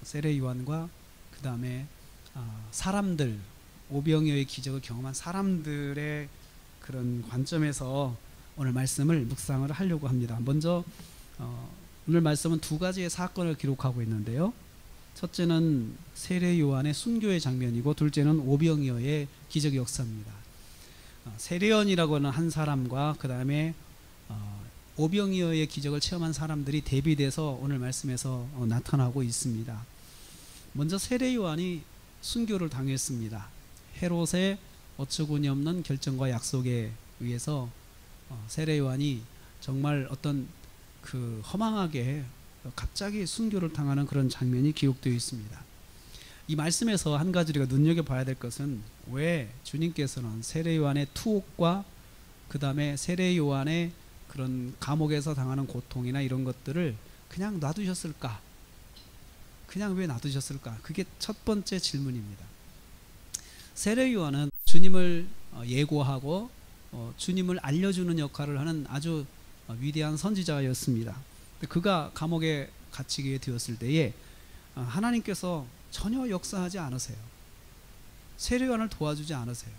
세례 요한과 그 다음에 사람들, 오병이어의 기적을 경험한 사람들의 그런 관점에서 오늘 말씀을 묵상을 하려고 합니다. 먼저 오늘 말씀은 두 가지의 사건을 기록하고 있는데요. 첫째는 세례 요한의 순교의 장면이고, 둘째는 오병이어의 기적 역사입니다. 세례요한이라고 하는 한 사람과 그 다음에 오병이어의 기적을 체험한 사람들이 대비돼서 오늘 말씀에서 나타나고 있습니다. 먼저 세례 요한이 순교를 당했습니다. 헤롯의 어처구니없는 결정과 약속에 의해서 세례 요한이 정말 어떤 그 허망하게 갑자기 순교를 당하는 그런 장면이 기록되어 있습니다. 이 말씀에서 한 가지 우리가 눈여겨봐야 될 것은, 왜 주님께서는 세례 요한의 투옥과 그 다음에 세례 요한의 그런 감옥에서 당하는 고통이나 이런 것들을 그냥 놔두셨을까? 그냥 왜 놔두셨을까? 그게 첫 번째 질문입니다. 세례 요한은 주님을 예고하고 주님을 알려주는 역할을 하는 아주 위대한 선지자였습니다. 그가 감옥에 갇히게 되었을 때에 하나님께서 전혀 역사하지 않으세요. 세례 요한을 도와주지 않으세요.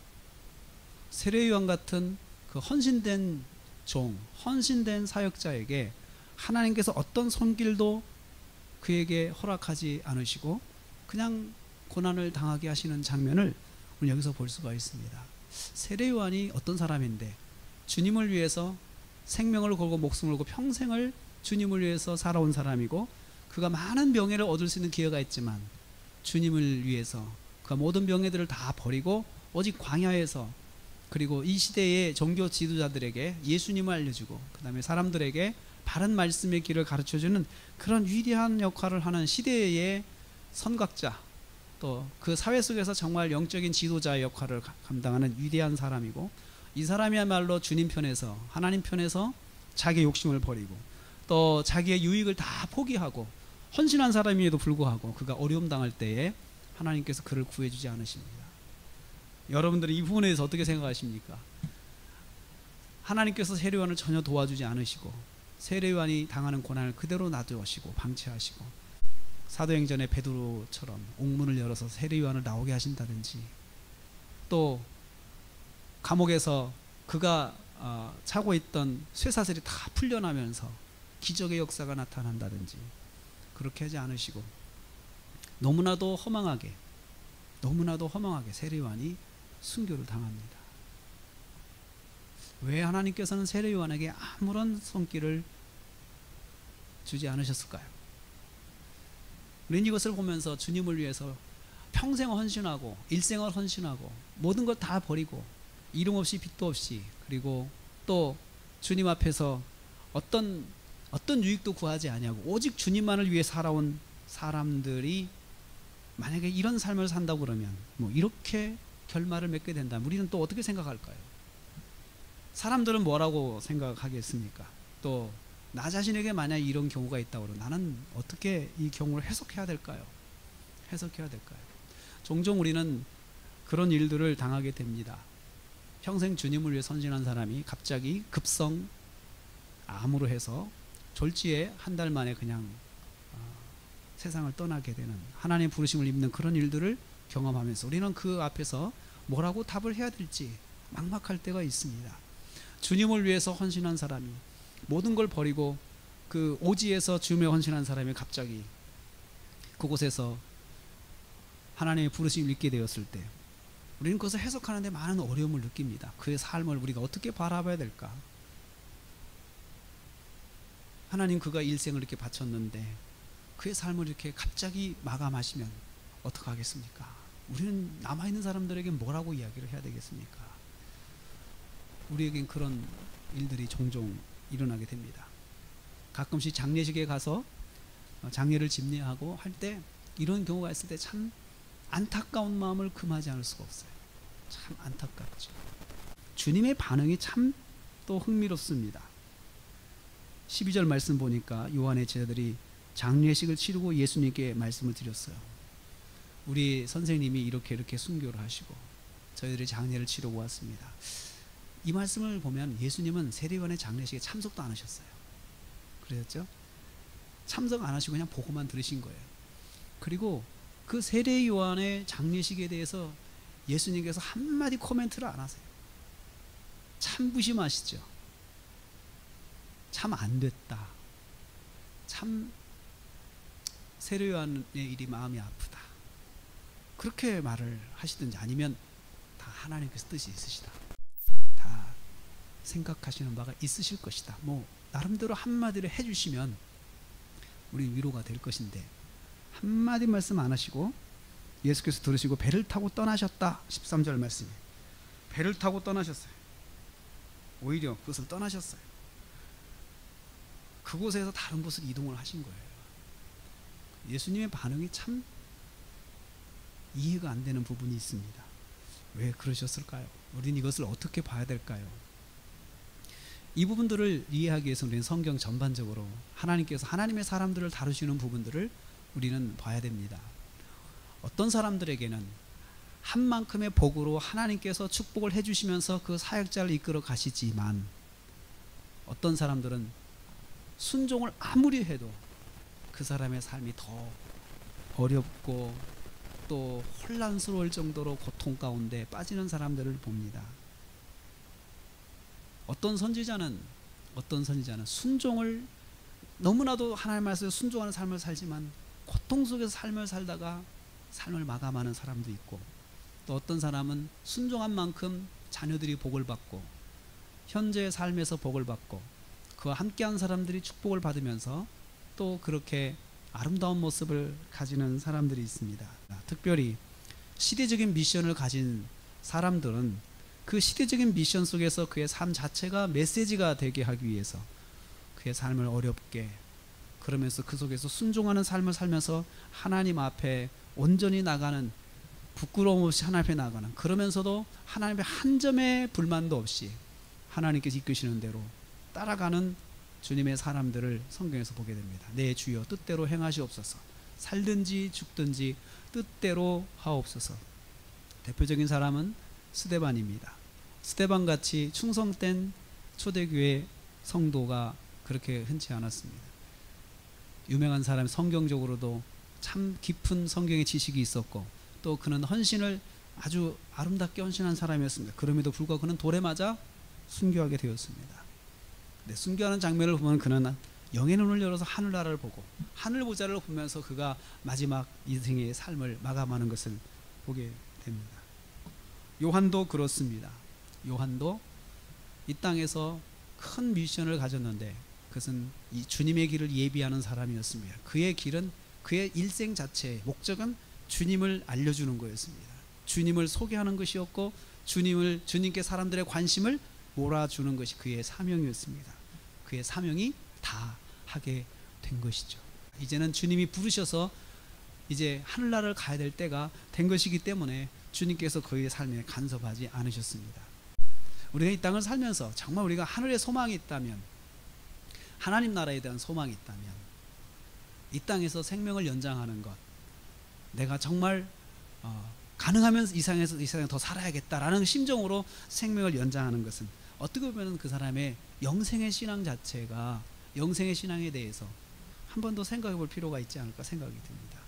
세례 요한 같은 그 헌신된 종, 헌신된 사역자에게 하나님께서 어떤 손길도 그에게 허락하지 않으시고 그냥 고난을 당하게 하시는 장면을 우리 여기서 볼 수가 있습니다. 세례 요한이 어떤 사람인데, 주님을 위해서 생명을 걸고 목숨을 걸고 평생을 주님을 위해서 살아온 사람이고, 그가 많은 명예를 얻을 수 있는 기회가 있지만 주님을 위해서 그 모든 명예들을 다 버리고 오직 광야에서, 그리고 이 시대의 종교 지도자들에게 예수님을 알려주고 그 다음에 사람들에게 바른 말씀의 길을 가르쳐주는 그런 위대한 역할을 하는 시대의 선각자, 또 그 사회 속에서 정말 영적인 지도자의 역할을 감당하는 위대한 사람이고, 이 사람이야말로 주님 편에서, 하나님 편에서 자기의 욕심을 버리고 또 자기의 유익을 다 포기하고 헌신한 사람임에도 불구하고 그가 어려움 당할 때에 하나님께서 그를 구해주지 않으십니다. 여러분들은 이 부분에 대해서 어떻게 생각하십니까? 하나님께서 세례 요한을 전혀 도와주지 않으시고 세례 요한이 당하는 고난을 그대로 놔두시고 방치하시고, 사도행전의 베드로처럼 옥문을 열어서 세례 요한을 나오게 하신다든지, 또 감옥에서 그가 차고 있던 쇠사슬이 다 풀려나면서 기적의 역사가 나타난다든지, 그렇게 하지 않으시고 너무나도 허망하게 세례 요한이 순교를 당합니다. 왜 하나님께서는 세례 요한에게 아무런 손길을 주지 않으셨을까요? 우리는 이것을 보면서 주님을 위해서 평생 헌신하고 일생을 헌신하고 모든 걸 다 버리고 이름 없이 빚도 없이, 그리고 또 주님 앞에서 어떤 유익도 구하지 아니하고 오직 주님만을 위해 살아온 사람들이 만약에 이런 삶을 산다고 그러면 이렇게 결말을 맺게 된다면 우리는 또 어떻게 생각할까요? 사람들은 뭐라고 생각하겠습니까? 또 나 자신에게 만약 이런 경우가 있다고 그러면 나는 어떻게 이 경우를 해석해야 될까요? 종종 우리는 그런 일들을 당하게 됩니다. 평생 주님을 위해 헌신한 사람이 갑자기 급성 암으로 해서 졸지에 한 달 만에 그냥 세상을 떠나게 되는, 하나님의 부르심을 입는 그런 일들을 경험하면서 우리는 그 앞에서 뭐라고 답을 해야 될지 막막할 때가 있습니다. 주님을 위해서 헌신한 사람이, 모든 걸 버리고 그 오지에서 주님에 헌신한 사람이 갑자기 그곳에서 하나님의 부르심을 입게 되었을 때 우리는 그것을 해석하는데 많은 어려움을 느낍니다. 그의 삶을 우리가 어떻게 바라봐야 될까? 하나님, 그가 일생을 이렇게 바쳤는데 그의 삶을 이렇게 갑자기 마감하시면 어떡하겠습니까? 우리는 남아있는 사람들에게 뭐라고 이야기를 해야 되겠습니까? 우리에겐 그런 일들이 종종 일어나게 됩니다. 가끔씩 장례식에 가서 장례를 집례하고 할 때 이런 경우가 있을 때 참 안타까운 마음을 금하지 않을 수가 없어요. 참 안타깝죠. 주님의 반응이 참 또 흥미롭습니다. 12절 말씀 보니까 요한의 제자들이 장례식을 치르고 예수님께 말씀을 드렸어요. 우리 선생님이 이렇게 순교를 하시고 저희들이 장례를 치르고 왔습니다. 이 말씀을 보면 예수님은 세례 요한의 장례식에 참석도 안 하셨어요. 그랬죠? 참석 안 하시고 그냥 보고만 들으신 거예요. 그리고 그 세례 요한의 장례식에 대해서 예수님께서 한마디 코멘트를 안 하세요. 참 무심하시죠. 참 안 됐다. 참 세례 요한의 일이 마음이 아프다. 그렇게 말을 하시든지, 아니면 다 하나님께서 뜻이 있으시다. 다 생각하시는 바가 있으실 것이다. 뭐 나름대로 한마디를 해주시면 우리 위로가 될 것인데, 한마디 말씀 안 하시고 예수께서 들으시고 배를 타고 떠나셨다. 13절 말씀에 배를 타고 떠나셨어요. 오히려 그것을 떠나셨어요. 그곳에서 다른 곳으로 이동을 하신 거예요. 예수님의 반응이 참 이해가 안 되는 부분이 있습니다. 왜 그러셨을까요? 우리는 이것을 어떻게 봐야 될까요? 이 부분들을 이해하기 위해서 우리는 성경 전반적으로 하나님께서 하나님의 사람들을 다루시는 부분들을 우리는 봐야 됩니다. 어떤 사람들에게는 한 만큼의 복으로 하나님께서 축복을 해주시면서 그 사역자를 이끌어 가시지만, 어떤 사람들은 순종을 아무리 해도 그 사람의 삶이 더 어렵고 또 혼란스러울 정도로 고통 가운데 빠지는 사람들을 봅니다. 어떤 선지자는 순종을, 너무나도 하나님 말씀에 순종하는 삶을 살지만 고통 속에서 삶을 살다가 삶을 마감하는 사람도 있고, 또 어떤 사람은 순종한 만큼 자녀들이 복을 받고 현재의 삶에서 복을 받고 그와 함께한 사람들이 축복을 받으면서 또 그렇게 아름다운 모습을 가지는 사람들이 있습니다. 특별히 시대적인 미션을 가진 사람들은 그 시대적인 미션 속에서 그의 삶 자체가 메시지가 되게 하기 위해서 그의 삶을 어렵게, 그러면서 그 속에서 순종하는 삶을 살면서 하나님 앞에 온전히 나가는, 부끄러움 없이 하나님 앞에 나가는, 그러면서도 하나님의 한 점의 불만도 없이 하나님께서 이끄시는 대로 따라가는 주님의 사람들을 성경에서 보게 됩니다. 내 주여 뜻대로 행하시옵소서. 살든지 죽든지 뜻대로 하옵소서. 대표적인 사람은 스데반입니다. 스데반같이 충성된 초대교회 성도가 그렇게 흔치 않았습니다. 유명한 사람, 성경적으로도 참 깊은 성경의 지식이 있었고, 또 그는 헌신을 아주 아름답게 헌신한 사람이었습니다. 그럼에도 불구하고 그는 돌에 맞아 순교하게 되었습니다. 네, 순교하는 장면을 보면 그는 영의 눈을 열어서 하늘나라를 보고 하늘 보좌를 보면서 그가 마지막 인생의 삶을 마감하는 것을 보게 됩니다. 요한도 그렇습니다. 요한도 이 땅에서 큰 미션을 가졌는데 그것은 이 주님의 길을 예비하는 사람이었습니다. 그의 길은, 그의 일생 자체의 목적은 주님을 알려주는 거였습니다. 주님을 소개하는 것이었고, 주님께 사람들의 관심을 몰아주는 것이 그의 사명이었습니다. 그의 사명이 다 하게 된 것이죠. 이제는 주님이 부르셔서 이제 하늘나라를 가야 될 때가 된 것이기 때문에 주님께서 그의 삶에 간섭하지 않으셨습니다. 우리가 이 땅을 살면서 정말 우리가 하늘에 소망이 있다면, 하나님 나라에 대한 소망이 있다면, 이 땅에서 생명을 연장하는 것, 내가 정말 가능하면 이 세상에 더 살아야겠다라는 심정으로 생명을 연장하는 것은 어떻게 보면 그 사람의 영생의 신앙 자체가, 영생의 신앙에 대해서 한 번 더 생각해 볼 필요가 있지 않을까 생각이 듭니다.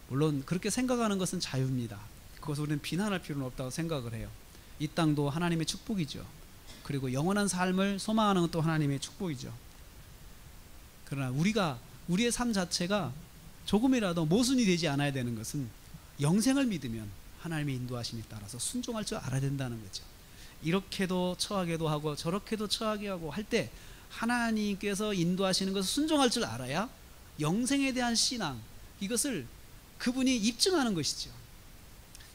물론 그렇게 생각하는 것은 자유입니다. 그것을 우리는 비난할 필요는 없다고 생각을 해요. 이 땅도 하나님의 축복이죠. 그리고 영원한 삶을 소망하는 것도 하나님의 축복이죠. 그러나 우리의 삶 자체가 조금이라도 모순이 되지 않아야 되는 것은, 영생을 믿으면 하나님의 인도하심에 따라서 순종할 줄 알아야 된다는 거죠. 이렇게도 처하게도 하고 저렇게도 처하게 하고 할 때 하나님께서 인도하시는 것을 순종할 줄 알아야 영생에 대한 신앙, 이것을 그분이 입증하는 것이죠.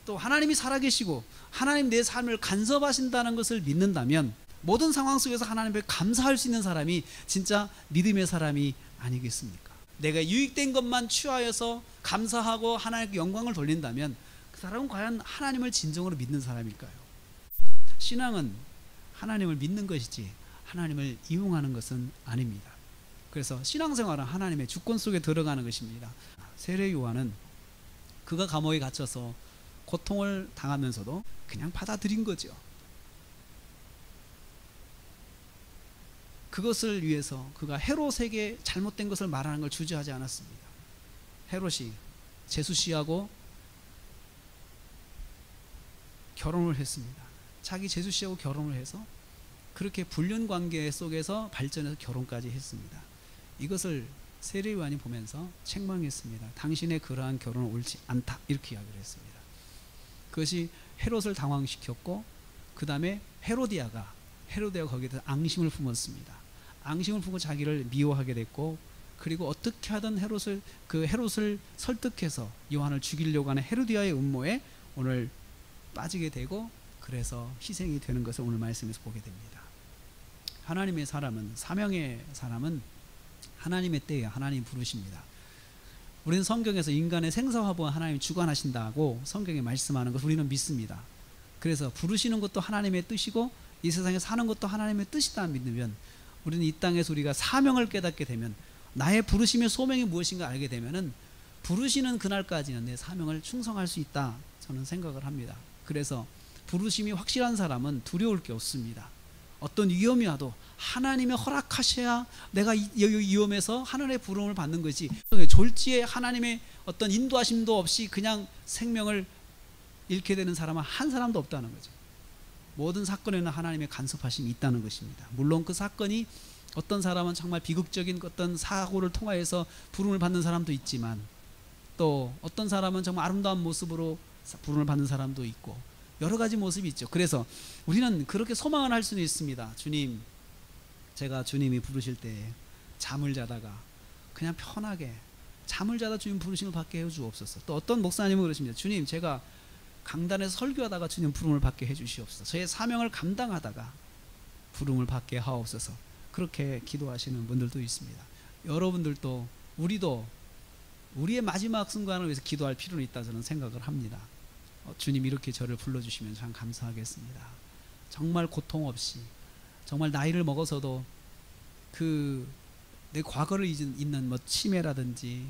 또 하나님이 살아계시고 하나님 내 삶을 간섭하신다는 것을 믿는다면 모든 상황 속에서 하나님께 감사할 수 있는 사람이 진짜 믿음의 사람이 아니겠습니까? 내가 유익된 것만 취하여서 감사하고 하나님께 영광을 돌린다면 그 사람은 과연 하나님을 진정으로 믿는 사람일까요? 신앙은 하나님을 믿는 것이지 하나님을 이용하는 것은 아닙니다. 그래서 신앙생활은 하나님의 주권 속에 들어가는 것입니다. 세례 요한은 그가 감옥에 갇혀서 고통을 당하면서도 그냥 받아들인 거죠. 그것을 위해서 그가 헤롯에게 잘못된 것을 말하는 걸 주저하지 않았습니다. 헤롯이 제수 씨하고 결혼을 했습니다. 자기 제수 씨하고 결혼을 해서 그렇게 불륜 관계 속에서 발전해서 결혼까지 했습니다. 이것을 세례요한이 보면서 책망했습니다. 당신의 그러한 결혼은 옳지 않다, 이렇게 이야기를 했습니다. 그것이 헤롯을 당황시켰고, 그 다음에 헤로디아가 거기에 대해서 앙심을 품었습니다. 앙심을 품고 자기를 미워하게 됐고, 그리고 어떻게 하든 헤롯을 설득해서 요한을 죽이려고 하는 헤로디아의 음모에 오늘 빠지게 되고, 그래서 희생이 되는 것을 오늘 말씀에서 보게 됩니다. 하나님의 사람은, 사명의 사람은 하나님의 때에 하나님 부르십니다. 우리는 성경에서 인간의 생사화부와 하나님이 주관하신다고 성경에 말씀하는 것을 우리는 믿습니다. 그래서 부르시는 것도 하나님의 뜻이고 이 세상에 사는 것도 하나님의 뜻이다 믿으면, 우리는 이 땅에서 우리가 사명을 깨닫게 되면, 나의 부르심의 소명이 무엇인가 알게 되면은 부르시는 그날까지는 내 사명을 충성할 수 있다, 저는 생각을 합니다. 그래서 부르심이 확실한 사람은 두려울 게 없습니다. 어떤 위험이 와도 하나님의 허락하셔야 내가 이 위험에서 하늘의 부름을 받는 것이, 졸지에 하나님의 어떤 인도하심도 없이 그냥 생명을 잃게 되는 사람은 한 사람도 없다는 거죠. 모든 사건에는 하나님의 간섭하심이 있다는 것입니다. 물론 그 사건이 어떤 사람은 정말 비극적인 어떤 사고를 통하여서 부름을 받는 사람도 있지만, 또 어떤 사람은 정말 아름다운 모습으로 부름을 받는 사람도 있고, 여러 가지 모습이 있죠. 그래서 우리는 그렇게 소망을 할 수는 있습니다. 주님, 제가 주님이 부르실 때 잠을 자다가 그냥 편하게 잠을 자다 주님 부르심을 받게 해주옵소서. 또 어떤 목사님은 그러십니다. 주님, 제가 강단에서 설교하다가 주님 부름을 받게 해주시옵소서. 저의 사명을 감당하다가 부름을 받게 하옵소서. 그렇게 기도하시는 분들도 있습니다. 여러분들도, 우리도 우리의 마지막 순간을 위해서 기도할 필요는 있다, 저는 생각을 합니다. 주님, 이렇게 저를 불러주시면 참 감사하겠습니다. 정말 고통 없이, 정말 나이를 먹어서도 내 과거를 잊는 치매라든지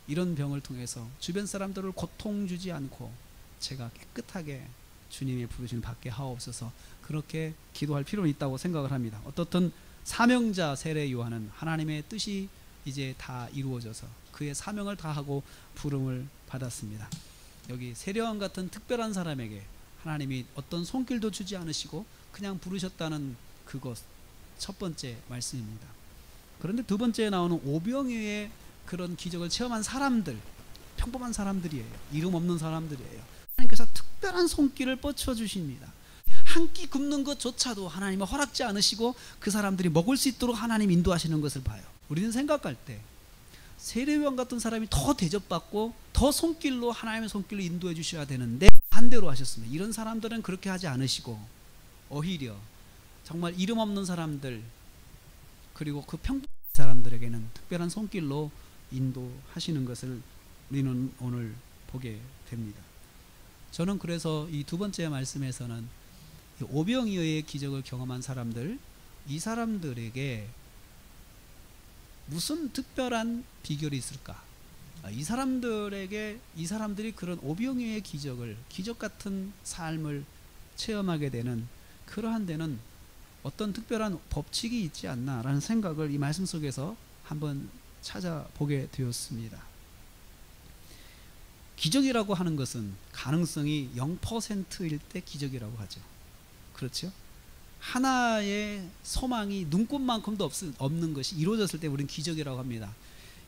이런 병을 통해서 주변 사람들을 고통 주지 않고 제가 깨끗하게 주님의 부르심을 받게 하옵소서. 그렇게 기도할 필요는 있다고 생각을 합니다. 어떻든 사명자 세례 요한은 하나님의 뜻이 이제 다 이루어져서 그의 사명을 다하고 부름을 받았습니다. 여기 세례요한 같은 특별한 사람에게 하나님이 어떤 손길도 주지 않으시고 그냥 부르셨다는 그것, 첫 번째 말씀입니다. 그런데 두 번째에 나오는 오병이어의 그런 기적을 체험한 사람들, 평범한 사람들이에요. 이름 없는 사람들이에요. 하나님께서 특별한 손길을 뻗쳐 주십니다. 한 끼 굶는 것조차도 하나님은 허락지 않으시고 그 사람들이 먹을 수 있도록 하나님 인도하시는 것을 봐요. 우리는 생각할 때 세례요한 같은 사람이 더 대접받고 더 손길로, 하나님의 손길로 인도해 주셔야 되는데 반대로 하셨습니다. 이런 사람들은 그렇게 하지 않으시고 오히려 정말 이름 없는 사람들, 그리고 그 평범한 사람들에게는 특별한 손길로 인도하시는 것을 우리는 오늘 보게 됩니다. 저는 그래서 이 두 번째 말씀에서는 오병이어의 기적을 경험한 사람들, 이 사람들에게 무슨 특별한 비결이 있을까? 이 사람들이 그런 오병이어의 기적 같은 삶을 체험하게 되는 그러한 데는 어떤 특별한 법칙이 있지 않나라는 생각을 이 말씀 속에서 한번 찾아보게 되었습니다. 기적이라고 하는 것은 가능성이 0%일 때 기적이라고 하죠. 그렇죠? 하나의 소망이 눈꽃만큼도 없는 것이 이루어졌을 때 우리는 기적이라고 합니다.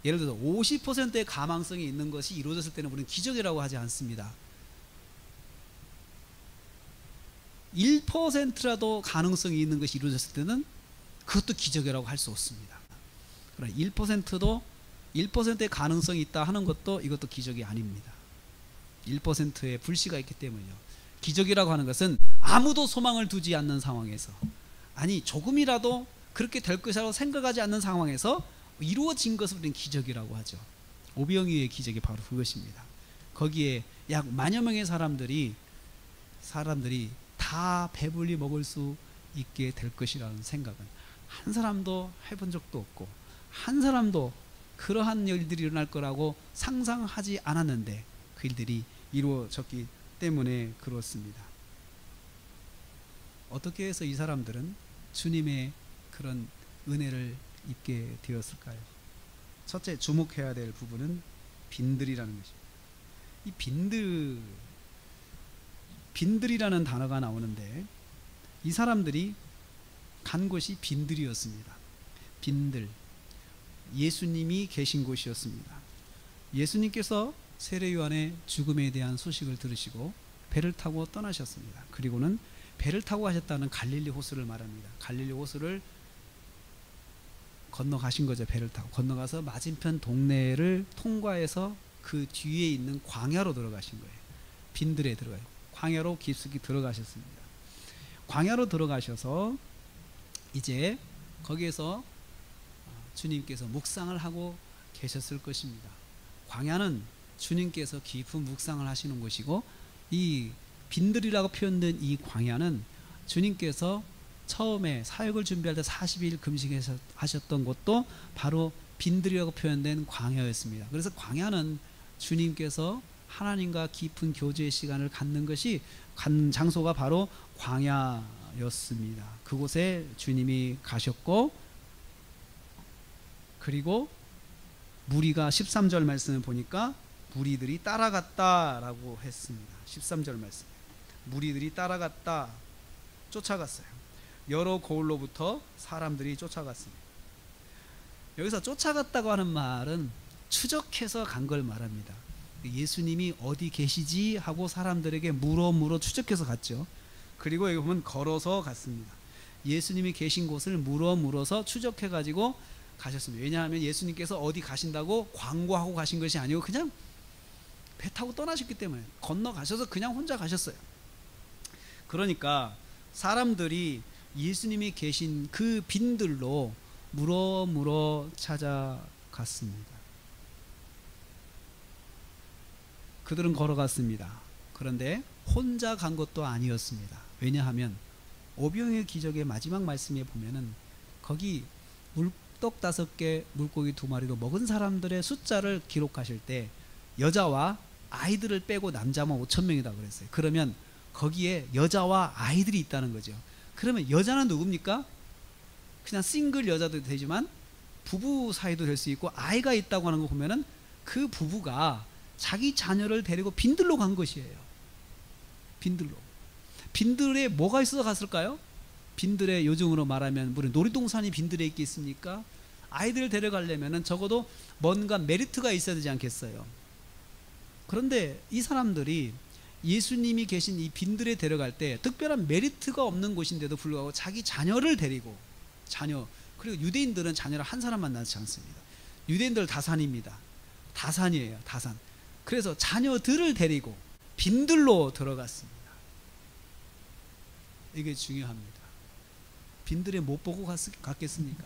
예를 들어서 50%의 가망성이 있는 것이 이루어졌을 때는 우리는 기적이라고 하지 않습니다. 1%라도 가능성이 있는 것이 이루어졌을 때는 그것도 기적이라고 할 수 없습니다. 그러나 1%의 가능성이 있다 하는 것도, 이것도 기적이 아닙니다. 1%의 불씨가 있기 때문이요. 기적이라고 하는 것은 아무도 소망을 두지 않는 상황에서, 아니 조금이라도 그렇게 될 것이라고 생각하지 않는 상황에서 이루어진 것을 우리는 기적이라고 하죠. 오병이어의 기적이 바로 그것입니다. 거기에 약 10,000여 명의 사람들이 다 배불리 먹을 수 있게 될 것이라는 생각은 한 사람도 해본 적도 없고, 한 사람도 그러한 일들이 일어날 거라고 상상하지 않았는데 그 일들이 이루어졌기 때문에 그렇습니다. 어떻게 해서 이 사람들은 주님의 그런 은혜를 입게 되었을까요? 첫째, 주목해야 될 부분은 빈들이라는 것입니다. 이 빈들이라는 단어가 나오는데 이 사람들이 간 곳이 빈들이었습니다. 빈들, 예수님이 계신 곳이었습니다. 예수님께서 세례 요한의 죽음에 대한 소식을 들으시고 배를 타고 떠나셨습니다. 그리고는 배를 타고 가셨다는 갈릴리 호수를 말합니다. 갈릴리 호수를 건너가신 거죠. 배를 타고 건너가서 맞은편 동네를 통과해서 그 뒤에 있는 광야로 들어가신 거예요. 빈들에 들어가요. 광야로 깊숙이 들어가셨습니다. 광야로 들어가셔서 이제 거기에서 주님께서 묵상을 하고 계셨을 것입니다. 광야는 주님께서 깊은 묵상을 하시는 곳이고, 이 빈들이라고 표현된 이 광야는 주님께서 처음에 사역을 준비할 때 40일 금식하셨던 곳도 바로 빈들이라고 표현된 광야였습니다. 그래서 광야는 주님께서 하나님과 깊은 교제의 시간을 갖는 장소가 바로 광야였습니다. 그곳에 주님이 가셨고, 그리고 무리가 13절 말씀을 보니까 무리들이 따라갔다라고 했습니다. 13절 말씀. 무리들이 따라갔다, 쫓아갔어요. 여러 고을로부터 사람들이 쫓아갔습니다. 여기서 쫓아갔다고 하는 말은 추적해서 간 걸 말합니다. 예수님이 어디 계시지 하고 사람들에게 물어 추적해서 갔죠. 그리고 여기 보면 걸어서 갔습니다. 예수님이 계신 곳을 물어서 추적해 가지고 가셨습니다. 왜냐하면 예수님께서 어디 가신다고 광고하고 가신 것이 아니고 그냥 배 타고 떠나셨기 때문에 건너가셔서 그냥 혼자 가셨어요. 그러니까 사람들이 예수님이 계신 그 빈들로 물어 찾아갔습니다. 그들은 걸어갔습니다. 그런데 혼자 간 것도 아니었습니다. 왜냐하면 오병이어 기적의 마지막 말씀에 보면은 거기 물떡 5개 물고기 2마리로 먹은 사람들의 숫자를 기록하실 때 여자와 아이들을 빼고 남자만 5,000명이다 그랬어요. 그러면 거기에 여자와 아이들이 있다는 거죠. 그러면 여자는 누굽니까? 그냥 싱글 여자도 되지만 부부 사이도 될 수 있고, 아이가 있다고 하는 거 보면은 그 부부가 자기 자녀를 데리고 빈들로 간 것이에요. 빈들로. 빈들에 뭐가 있어서 갔을까요? 빈들에 요즘으로 말하면 우리 놀이동산이 빈들에 있겠습니까? 아이들을 데려가려면 적어도 뭔가 메리트가 있어야 되지 않겠어요? 그런데 이 사람들이 예수님이 계신 이 빈들에 데려갈 때 특별한 메리트가 없는 곳인데도 불구하고 자기 자녀를 데리고, 그리고 유대인들은 자녀를 한 사람만 낳지 않습니다. 유대인들 다산입니다. 다산이에요. 다산. 그래서 자녀들을 데리고 빈들로 들어갔습니다. 이게 중요합니다. 빈들에 못 보고 갔겠습니까?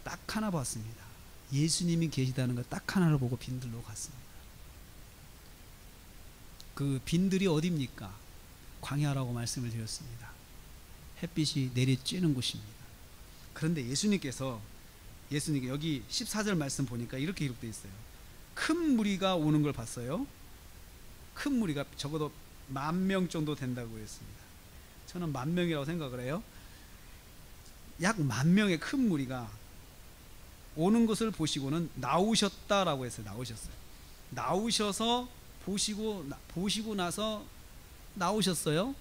딱 하나 봤습니다. 예수님이 계시다는 거 딱 하나를 보고 빈들로 갔습니다. 그 빈들이 어디입니까? 광야라고 말씀을 드렸습니다. 햇빛이 내리쬐는 곳입니다. 그런데 예수님께서 여기 14절 말씀 보니까 이렇게 기록되어 있어요. 큰 무리가 오는 걸 봤어요. 큰 무리가 적어도 10,000명 정도 된다고 했습니다. 저는 10,000명이라고 생각을 해요. 약 10,000명의 큰 무리가 오는 것을 보시고는 나오셨다라고 했어요. 나오셔서 보시고 나서 나오셨어요.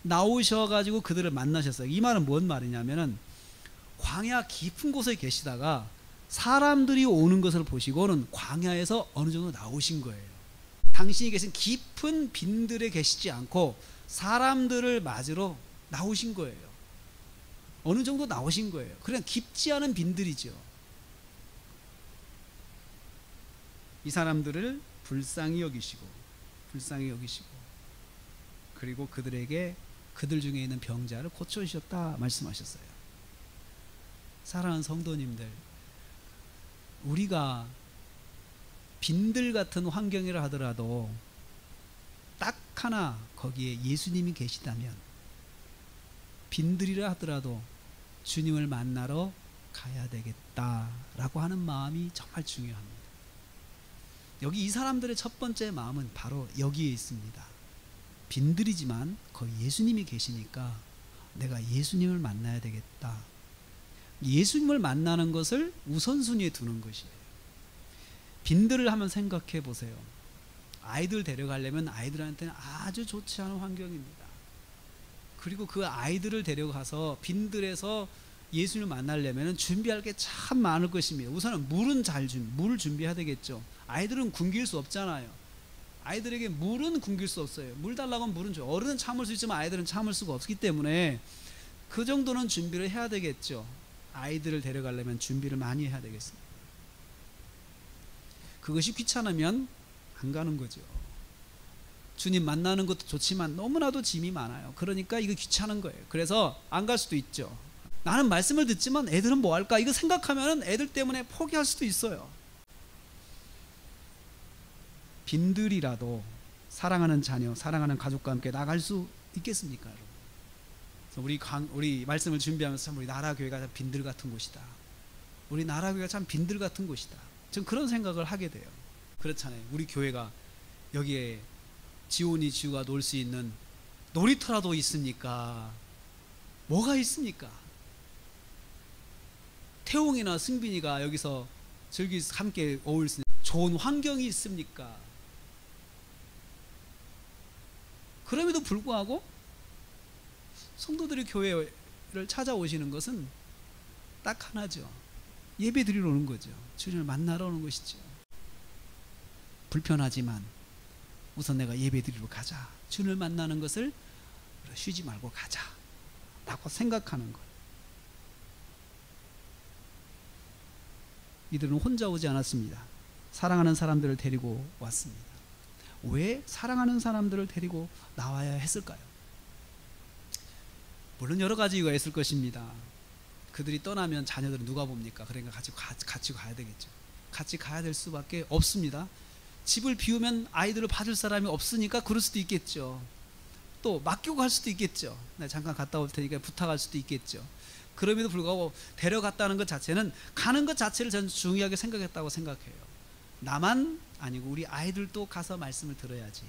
나오셔가지고 그들을 만나셨어요. 이 말은 뭔 말이냐면은 광야 깊은 곳에 계시다가 사람들이 오는 것을 보시고는 광야에서 어느 정도 나오신 거예요. 당신이 계신 깊은 빈들에 계시지 않고 사람들을 맞으러 나오신 거예요. 어느 정도 나오신 거예요. 그냥 깊지 않은 빈들이죠. 이 사람들을 불쌍히 여기시고 그리고 그들 중에 있는 병자를 고쳐주셨다 말씀하셨어요. 사랑하는 성도님들, 우리가 빈들 같은 환경이라 하더라도 딱 하나 거기에 예수님이 계시다면, 빈들이라 하더라도 주님을 만나러 가야 되겠다라고 하는 마음이 정말 중요합니다. 여기 이 사람들의 첫 번째 마음은 바로 여기에 있습니다. 빈들이지만 거기 예수님이 계시니까 내가 예수님을 만나야 되겠다. 예수님을 만나는 것을 우선순위에 두는 것이에요. 빈들을 한번 생각해 보세요. 아이들 데려가려면 아이들한테는 아주 좋지 않은 환경입니다. 그리고 그 아이들을 데려가서 빈들에서 예수님을 만나려면 준비할 게 참 많을 것입니다. 우선은 물을 준비해야 되겠죠. 아이들은 굶길 수 없잖아요. 아이들에게 물은 굶길 수 없어요. 물 달라고 하면 물은 줘요. 어른은 참을 수 있지만 아이들은 참을 수가 없기 때문에 그 정도는 준비를 해야 되겠죠. 아이들을 데려가려면 준비를 많이 해야 되겠습니다. 그것이 귀찮으면 안 가는 거죠. 주님 만나는 것도 좋지만 너무나도 짐이 많아요. 그러니까 이거 귀찮은 거예요. 그래서 안 갈 수도 있죠. 나는 말씀을 듣지만 애들은 뭐 할까? 이거 생각하면 애들 때문에 포기할 수도 있어요. 빈들이라도 사랑하는 자녀, 사랑하는 가족과 함께 나갈 수 있겠습니까, 여러분? 우리 말씀을 준비하면서 참 우리 나라 교회가 참 빈들 같은 곳이다. 우리 나라 교회가 참 빈들 같은 곳이다. 전 그런 생각을 하게 돼요. 그렇잖아요. 우리 교회가 여기에 지온이 지우가 놀 수 있는 놀이터라도 있습니까? 뭐가 있습니까? 태웅이나 승빈이가 여기서 함께 어울릴 수 있는 좋은 환경이 있습니까? 그럼에도 불구하고 성도들이 교회를 찾아오시는 것은 딱 하나죠. 예배 드리러 오는 거죠. 주님을 만나러 오는 것이죠. 불편하지만 우선 내가 예배 드리러 가자. 주님을 만나는 것을 쉬지 말고 가자 라고 생각하는 것. 이들은 혼자 오지 않았습니다. 사랑하는 사람들을 데리고 왔습니다. 왜 사랑하는 사람들을 데리고 나와야 했을까요? 물론 여러 가지 이유가 있을 것입니다. 그들이 떠나면 자녀들은 누가 봅니까? 그러니까 같이 가야 되겠죠. 같이 가야 될 수밖에 없습니다. 집을 비우면 아이들을 받을 사람이 없으니까 그럴 수도 있겠죠. 또 맡기고 갈 수도 있겠죠. 나 잠깐 갔다 올 테니까 부탁할 수도 있겠죠. 그럼에도 불구하고 데려갔다는 것 자체는 가는 것 자체를 저는 중요하게 생각했다고 생각해요. 나만 아니고 우리 아이들도 가서 말씀을 들어야지.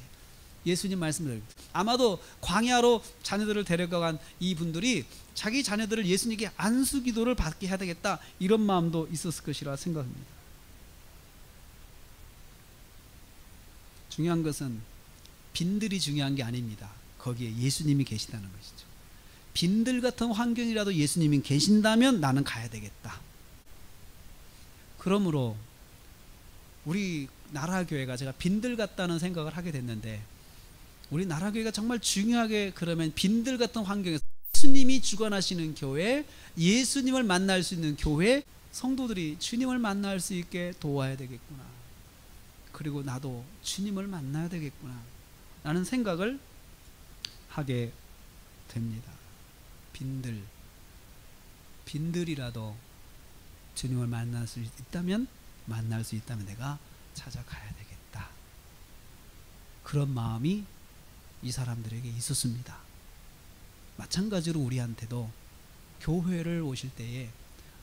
예수님 말씀을 아마도 광야로 자녀들을 데려간 이분들이 자기 자녀들을 예수님께 안수 기도를 받게 해야 되겠다 이런 마음도 있었을 것이라 생각합니다. 중요한 것은 빈들이 중요한 게 아닙니다. 거기에 예수님이 계시다는 것이죠. 빈들 같은 환경이라도 예수님이 계신다면 나는 가야 되겠다. 그러므로 우리 나라 교회가 제가 빈들 같다는 생각을 하게 됐는데 우리 나라 교회가 정말 중요하게 그러면 빈들 같은 환경에서 예수님이 주관하시는 교회, 예수님을 만날 수 있는 교회, 성도들이 주님을 만날 수 있게 도와야 되겠구나. 그리고 나도 주님을 만나야 되겠구나 라는 생각을 하게 됩니다. 빈들이라도 주님을 만날 수 있다면 내가 찾아가야 되겠다. 그런 마음이 이 사람들에게 있었습니다. 마찬가지로 우리한테도 교회를 오실 때에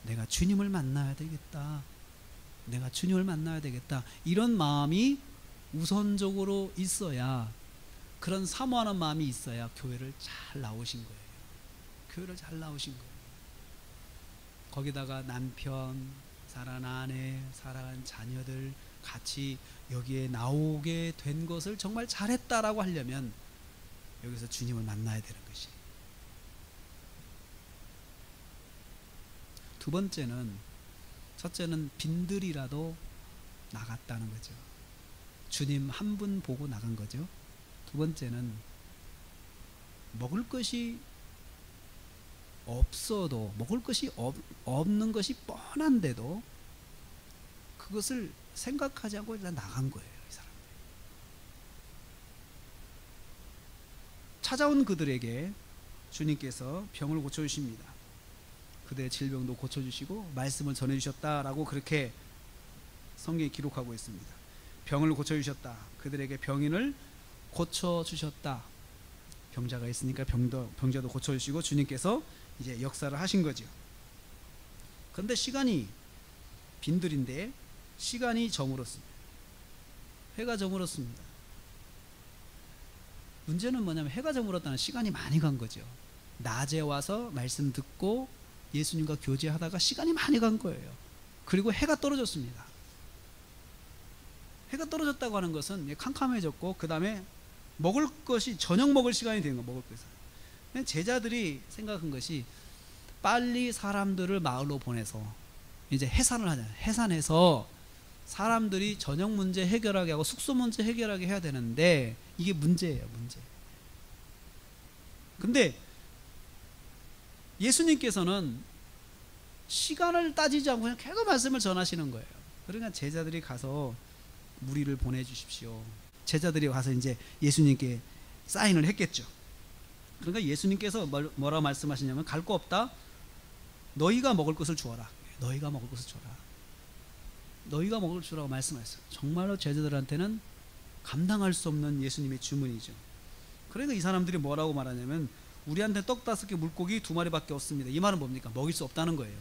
내가 주님을 만나야 되겠다. 내가 주님을 만나야 되겠다. 이런 마음이 우선적으로 있어야, 그런 사모하는 마음이 있어야 교회를 잘 나오신 거예요. 교회를 잘 나오신 거예요. 거기다가 남편, 사랑하는 아내, 사랑하는 자녀들 같이 여기에 나오게 된 것을 정말 잘했다라고 하려면 여기서 주님을 만나야 되는 것이. 두 번째는, 첫째는 빈들이라도 나갔다는 거죠. 주님 한 분 보고 나간 거죠. 두 번째는 먹을 것이 없어도, 먹을 것이 없는 것이 뻔한데도 그것을 생각하지 않고 일단 나간 거예요. 이 사람들. 찾아온 그들에게 주님께서 병을 고쳐주십니다. 그들의 질병도 고쳐주시고 말씀을 전해주셨다라고 그렇게 성경에 기록하고 있습니다. 병을 고쳐주셨다. 그들에게 병인을 고쳐주셨다. 병자가 있으니까 병자도 고쳐주시고 주님께서 이제 역사를 하신 거죠. 그런데 시간이 빈들인데 시간이 저물었습니다. 해가 저물었습니다. 문제는 뭐냐면 해가 저물었다는 시간이 많이 간 거죠. 낮에 와서 말씀 듣고 예수님과 교제하다가 시간이 많이 간 거예요. 그리고 해가 떨어졌습니다. 해가 떨어졌다고 하는 것은 캄캄해졌고 그 다음에 먹을 것이 저녁 먹을 시간이 된 거, 먹을 것이. 제자들이 생각한 것이 빨리 사람들을 마을로 보내서 이제 해산을 하잖아요. 해산해서 사람들이 저녁 문제 해결하게 하고 숙소 문제 해결하게 해야 되는데 이게 문제예요, 문제. 근데 예수님께서는 시간을 따지지 않고 그냥 계속 말씀을 전하시는 거예요. 그러니까 제자들이 가서 무리를 보내주십시오. 제자들이 가서 이제 예수님께 사인을 했겠죠. 그러니까 예수님께서 뭐라 말씀하시냐면 갈 거 없다. 너희가 먹을 것을 주어라. 너희가 먹을 것을 주어라. 너희가 먹을 것을 주라고 말씀하셨어요. 정말로 제자들한테는 감당할 수 없는 예수님의 주문이죠. 그러니까 이 사람들이 뭐라고 말하냐면 우리한테 떡 5개 물고기 2마리밖에 없습니다. 이 말은 뭡니까? 먹일 수 없다는 거예요.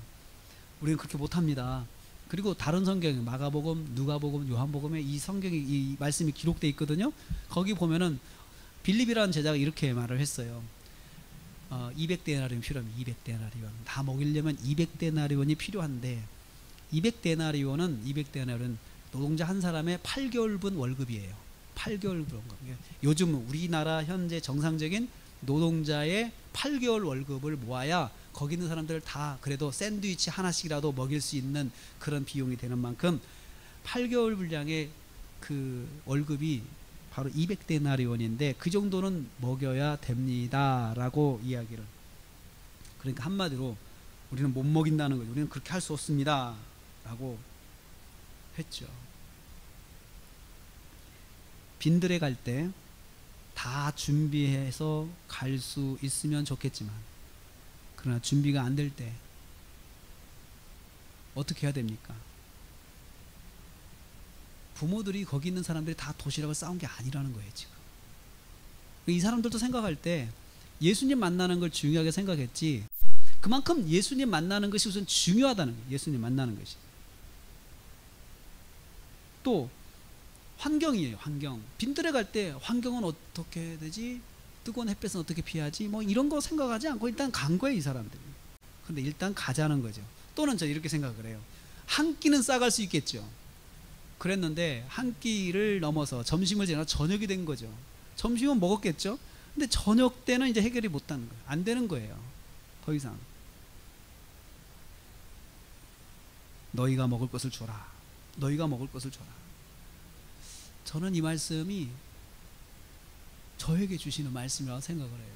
우리는 그렇게 못합니다. 그리고 다른 성경, 마가복음, 누가복음, 요한복음에 이 성경이 이 말씀이 기록되어 있거든요. 거기 보면은 빌립이라는 제자가 이렇게 말을 했어요. 200데나리온 필요합니다. 200데나리온. 다 먹이려면 200데나리온이 필요한데 200데나리온은 노동자 한 사람의 8개월분 월급이에요. 8개월분 월급. 요즘 우리나라 현재 정상적인 노동자의 8개월 월급을 모아야 거기 있는 사람들을 다 그래도 샌드위치 하나씩이라도 먹일 수 있는 그런 비용이 되는 만큼 8개월 분량의 그 월급이 바로 200데나리온인데 그 정도는 먹여야 됩니다 라고 이야기를. 그러니까 한마디로 우리는 못 먹인다는 거죠. 우리는 그렇게 할 수 없습니다 라고 했죠. 빈들에 갈 때 다 준비해서 갈 수 있으면 좋겠지만 그러나 준비가 안 될 때 어떻게 해야 됩니까? 부모들이 거기 있는 사람들이 다 도시락을 싸운 게 아니라는 거예요. 지금 이 사람들도 생각할 때 예수님 만나는 걸 중요하게 생각했지 그만큼 예수님 만나는 것이 우선 중요하다는 거예요. 예수님 만나는 것이. 또 환경이에요. 환경. 빈들에 갈 때 환경은 어떻게 되지? 뜨거운 햇볕은 어떻게 피하지? 뭐 이런 거 생각하지 않고 일단 간 거예요. 이 사람들이. 근데 일단 가자는 거죠. 또는 저 이렇게 생각을 해요. 한 끼는 싸갈 수 있겠죠. 그랬는데 한 끼를 넘어서 점심을 지나 저녁이 된 거죠. 점심은 먹었겠죠. 근데 저녁 때는 이제 해결이 못하는 거예요. 안 되는 거예요. 더 이상. 너희가 먹을 것을 줘라. 너희가 먹을 것을 줘라. 저는 이 말씀이 저에게 주시는 말씀이라고 생각을 해요.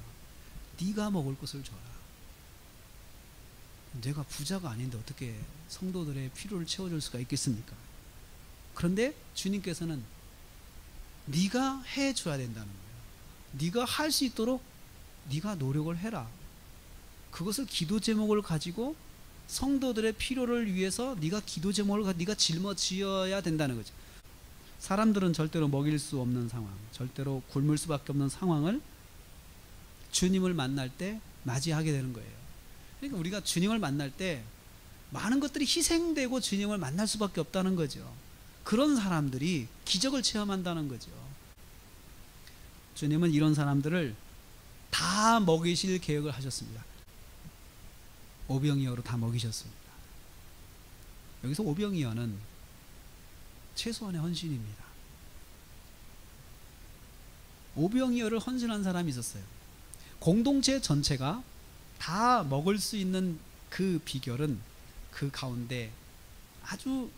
네가 먹을 것을 줘라. 내가 부자가 아닌데 어떻게 성도들의 필요를 채워줄 수가 있겠습니까? 그런데 주님께서는 네가 해줘야 된다는 거예요. 네가 할 수 있도록 네가 노력을 해라. 그것을 기도 제목을 가지고 성도들의 필요를 위해서 네가 기도 제목을 네가 짊어지어야 된다는 거죠. 사람들은 절대로 먹일 수 없는 상황, 절대로 굶을 수밖에 없는 상황을 주님을 만날 때 맞이하게 되는 거예요. 그러니까 우리가 주님을 만날 때 많은 것들이 희생되고 주님을 만날 수밖에 없다는 거죠. 그런 사람들이 기적을 체험한다는 거죠. 주님은 이런 사람들을 다 먹이실 계획을 하셨습니다. 오병이어로 다 먹이셨습니다. 여기서 오병이어는 최소한의 헌신입니다. 오병이어를 헌신한 사람이 있었어요. 공동체 전체가 다 먹을 수 있는 그 비결은 그 가운데 아주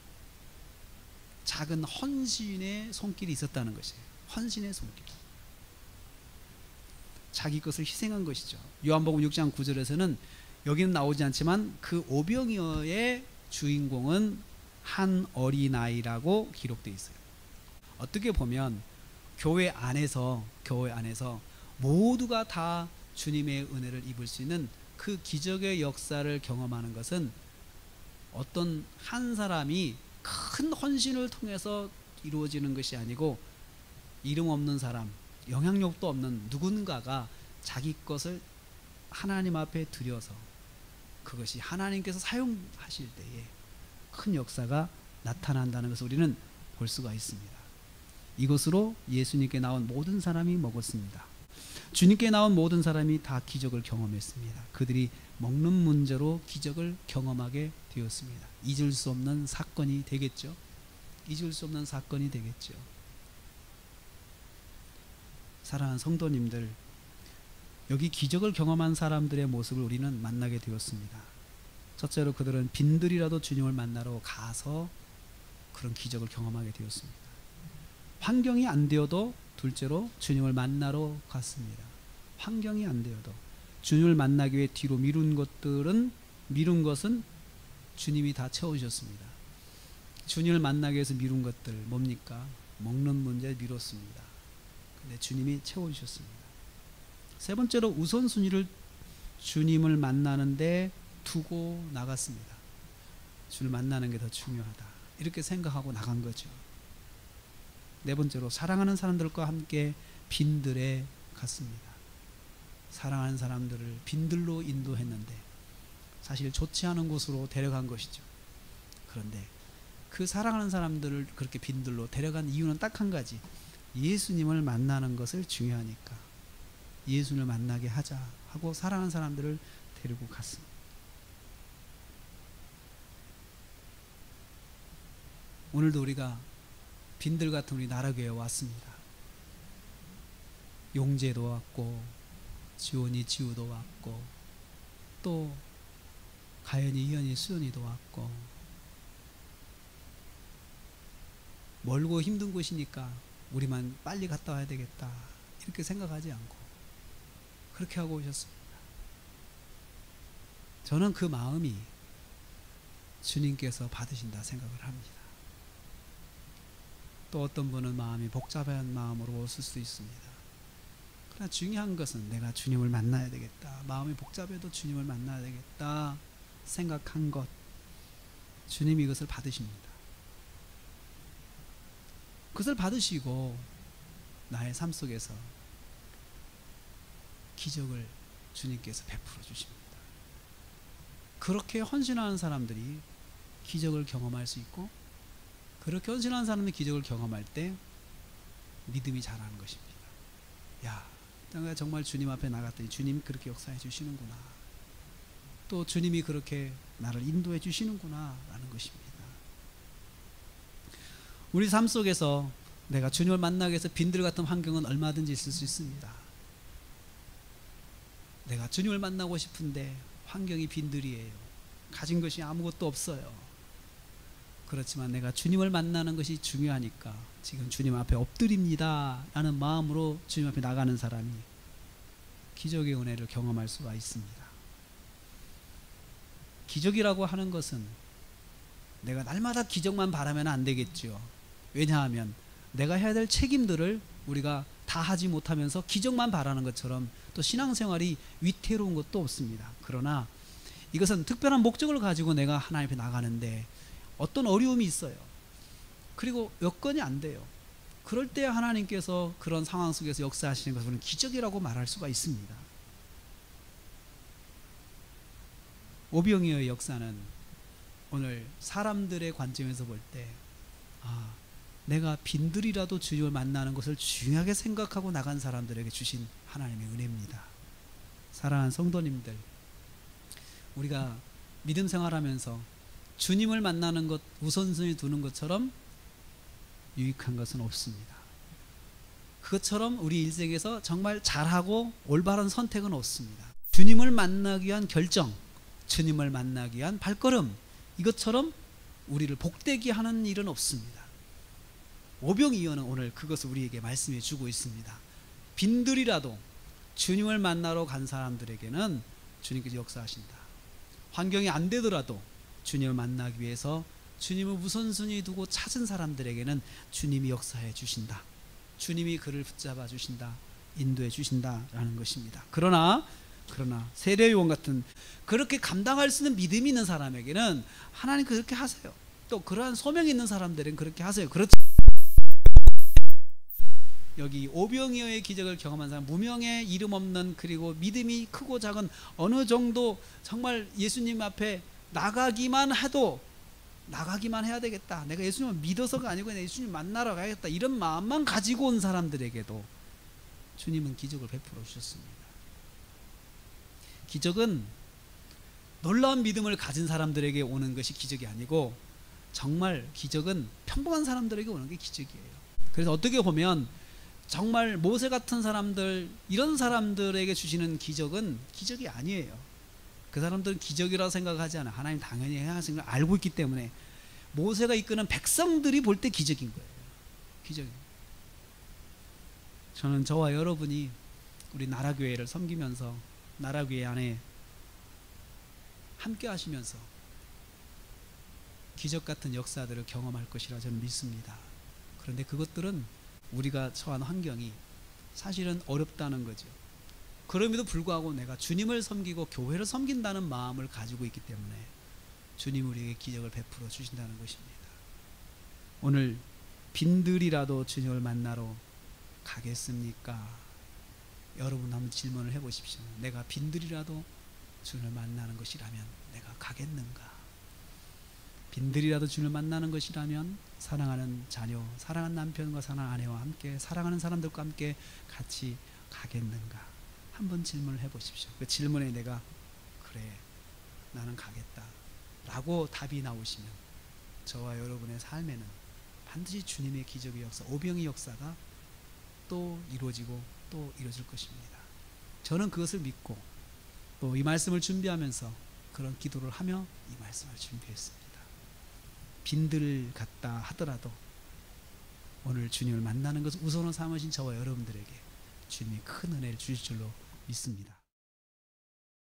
작은 헌신의 손길이 있었다는 것이에요. 헌신의 손길. 자기 것을 희생한 것이죠. 요한복음 6장 9절에서는 여기는 나오지 않지만 그 오병이어의 주인공은 한 어린아이라고 기록되어 있어요. 어떻게 보면 교회 안에서 모두가 다 주님의 은혜를 입을 수 있는 그 기적의 역사를 경험하는 것은 어떤 한 사람이 큰 헌신을 통해서 이루어지는 것이 아니고 이름 없는 사람, 영향력도 없는 누군가가 자기 것을 하나님 앞에 드려서 그것이 하나님께서 사용하실 때에 큰 역사가 나타난다는 것을 우리는 볼 수가 있습니다. 이것으로 예수님께 나온 모든 사람이 먹었습니다. 주님께 나온 모든 사람이 다 기적을 경험했습니다. 그들이 먹는 문제로 기적을 경험하게 되었습니다. 잊을 수 없는 사건이 되겠죠. 잊을 수 없는 사건이 되겠죠. 사랑하는 성도님들, 여기 기적을 경험한 사람들의 모습을 우리는 만나게 되었습니다. 첫째로 그들은 빈들이라도 주님을 만나러 가서 그런 기적을 경험하게 되었습니다. 환경이 안 되어도 둘째로 주님을 만나러 갔습니다. 환경이 안 되어도 주님을 만나기 위해 뒤로 미룬 것은 주님이 다 채워주셨습니다. 주님을 만나기 위해서 미룬 것들 뭡니까? 먹는 문제 미뤘습니다. 근데 주님이 채워주셨습니다. 세 번째로 우선순위를 주님을 만나는데 두고 나갔습니다. 주를 만나는 게 더 중요하다, 이렇게 생각하고 나간 거죠. 네 번째로 사랑하는 사람들과 함께 빈들에 갔습니다. 사랑하는 사람들을 빈들로 인도했는데 사실 좋지 않은 곳으로 데려간 것이죠. 그런데 그 사랑하는 사람들을 그렇게 빈들로 데려간 이유는 딱 한 가지, 예수님을 만나는 것을 중요하니까 예수님을 만나게 하자 하고 사랑하는 사람들을 데리고 갔습니다. 오늘도 우리가 빈들 같은 우리 나라교회에 왔습니다. 용재도 왔고 지원이 지우도 왔고 또 가연이 이현이 수연이도 왔고, 멀고 힘든 곳이니까 우리만 빨리 갔다 와야 되겠다 이렇게 생각하지 않고 그렇게 하고 오셨습니다. 저는 그 마음이 주님께서 받으신다 생각을 합니다. 또 어떤 분은 마음이 복잡한 마음으로 오실 수 있습니다. 그러나 중요한 것은 내가 주님을 만나야 되겠다, 마음이 복잡해도 주님을 만나야 되겠다 생각한 것, 주님이 이것을 받으십니다. 그것을 받으시고 나의 삶 속에서 기적을 주님께서 베풀어 주십니다. 그렇게 헌신하는 사람들이 기적을 경험할 수 있고, 그렇게 헌신하는 사람들이 기적을 경험할 때 믿음이 자라는 것입니다. 야, 내가 정말 주님 앞에 나갔더니 주님이 그렇게 역사해 주시는구나, 또 주님이 그렇게 나를 인도해 주시는구나 라는 것입니다. 우리 삶 속에서 내가 주님을 만나기 위해서 빈들 같은 환경은 얼마든지 있을 수 있습니다. 내가 주님을 만나고 싶은데 환경이 빈들이에요. 가진 것이 아무것도 없어요. 그렇지만 내가 주님을 만나는 것이 중요하니까 지금 주님 앞에 엎드립니다 라는 마음으로 주님 앞에 나가는 사람이 기적의 은혜를 경험할 수가 있습니다. 기적이라고 하는 것은 내가 날마다 기적만 바라면 안 되겠죠. 왜냐하면 내가 해야 될 책임들을 우리가 다 하지 못하면서 기적만 바라는 것처럼 또 신앙생활이 위태로운 것도 없습니다. 그러나 이것은 특별한 목적을 가지고 내가 하나님 앞에 나가는데 어떤 어려움이 있어요. 그리고 여건이 안 돼요. 그럴 때 하나님께서 그런 상황 속에서 역사하시는 것을 기적이라고 말할 수가 있습니다. 오병이어의 역사는 오늘 사람들의 관점에서 볼 때 내가 빈들이라도 주님을 만나는 것을 중요하게 생각하고 나간 사람들에게 주신 하나님의 은혜입니다. 사랑하는 성도님들, 우리가 믿음 생활하면서 주님을 만나는 것 우선순위 두는 것처럼 유익한 것은 없습니다. 그것처럼 우리 인생에서 정말 잘하고 올바른 선택은 없습니다. 주님을 만나기 위한 결정, 주님을 만나기 위한 발걸음, 이것처럼 우리를 복되게 하는 일은 없습니다. 오병이어는 오늘 그것을 우리에게 말씀해 주고 있습니다. 빈들이라도 주님을 만나러 간 사람들에게는 주님께서 역사하신다. 환경이 안 되더라도 주님을 만나기 위해서 주님을 우선순위 두고 찾은 사람들에게는 주님이 역사해 주신다. 주님이 그를 붙잡아 주신다, 인도해 주신다라는 것입니다. 그러나 세례요한 같은 그렇게 감당할 수 있는 믿음이 있는 사람에게는 하나님 그렇게 하세요. 또 그러한 소명이 있는 사람들은 그렇게 하세요. 그렇지, 여기 오병이어의 기적을 경험한 사람, 무명의 이름 없는, 그리고 믿음이 크고 작은, 어느 정도 정말 예수님 앞에 나가기만 해야 되겠다, 내가 예수님을 믿어서가 아니고 예수님 만나러 가야겠다, 이런 마음만 가지고 온 사람들에게도 주님은 기적을 베풀어 주셨습니다. 기적은 놀라운 믿음을 가진 사람들에게 오는 것이 기적이 아니고 정말 기적은 평범한 사람들에게 오는 게 기적이에요. 그래서 어떻게 보면 정말 모세 같은 사람들, 이런 사람들에게 주시는 기적은 기적이 아니에요. 그 사람들은 기적이라고 생각하지 않아요. 하나님 당연히 해야 하시는 걸 알고 있기 때문에 모세가 이끄는 백성들이 볼 때 기적인 거예요. 기적이. 저는 저와 여러분이 우리 나라교회를 섬기면서 나라교회 안에 함께 하시면서 기적 같은 역사들을 경험할 것이라 저는 믿습니다. 그런데 그것들은 우리가 처한 환경이 사실은 어렵다는 거죠. 그럼에도 불구하고 내가 주님을 섬기고 교회를 섬긴다는 마음을 가지고 있기 때문에 주님 우리에게 기적을 베풀어 주신다는 것입니다. 오늘 빈들이라도 주님을 만나러 가겠습니까? 여러분 한번 질문을 해보십시오. 내가 빈들이라도 주님을 만나는 것이라면 내가 가겠는가? 빈들이라도 주님을 만나는 것이라면 사랑하는 자녀, 사랑하는 남편과 사랑하는 아내와 함께 사랑하는 사람들과 함께 같이 가겠는가? 한번 질문을 해보십시오. 그 질문에 내가 그래 나는 가겠다 라고 답이 나오시면 저와 여러분의 삶에는 반드시 주님의 기적의 역사, 오병의 역사가 또 이루어지고 또 이루어질 것입니다. 저는 그것을 믿고 또 이 말씀을 준비하면서 그런 기도를 하며 이 말씀을 준비했습니다. 빈들 같다 하더라도 오늘 주님을 만나는 것을 우선으로 삼으신 저와 여러분들에게 주님이 큰 은혜를 주실 줄로 믿습니다.